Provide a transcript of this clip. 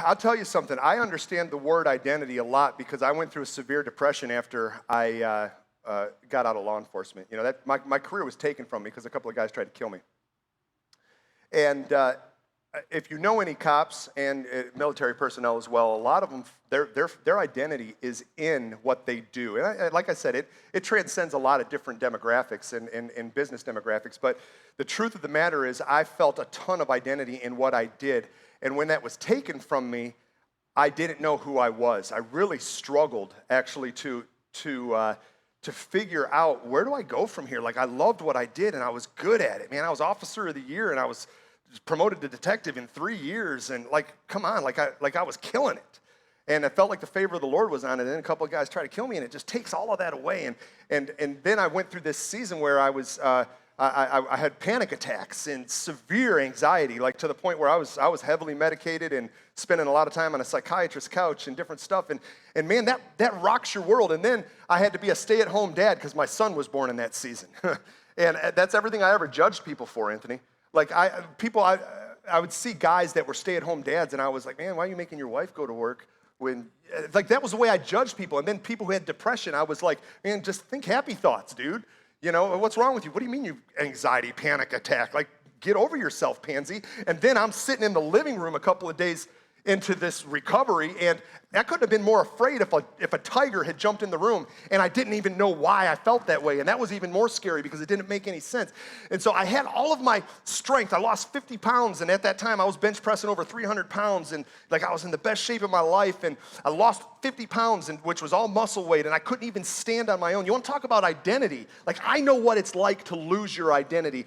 I'll tell you something. I understand the word identity a lot because I went through a severe depression after I got out of law enforcement. You know, my career was taken from me because a couple of guys tried to kill me. And if you know any cops and military personnel as well, a lot of them, their identity is in what they do. And like I said, it transcends a lot of different demographics and business demographics. But the truth of the matter is I felt a ton of identity in what I did. And when that was taken from me, I didn't know who I was. I really struggled, actually, to figure out, where do I go from here? Like, I loved what I did, and I was good at it. Man, I was Officer of the Year, and I was promoted to detective in 3 years, and like, come on, like I was killing it. And I felt like the favor of the Lord was on it, and then a couple of guys tried to kill me, and it just takes all of that away. And then I went through this season where I was, I had panic attacks and severe anxiety, like to the point where I was heavily medicated and spending a lot of time on a psychiatrist's couch and different stuff. And man, that rocks your world. And then I had to be a stay-at-home dad because my son was born in that season. And that's everything I ever judged people for, Anthony. Like, I would see guys that were stay-at-home dads, and I was like, man, why are you making your wife go to work? When, like, that was the way I judged people. And then people who had depression, I was like, man, just think happy thoughts, dude. You know, what's wrong with you? What do you mean you anxiety, panic attack? Like, get over yourself, pansy. And then I'm sitting in the living room a couple of days into this recovery, and I couldn't have been more afraid if a tiger had jumped in the room, and I didn't even know why I felt that way, and that was even more scary because it didn't make any sense. And so I had all of my strength. I lost 50 pounds, and at that time I was bench pressing over 300 pounds, and like I was in the best shape of my life, and I lost 50 pounds, which was all muscle weight, and I couldn't even stand on my own. You want to talk about identity? Like, I know what it's like to lose your identity.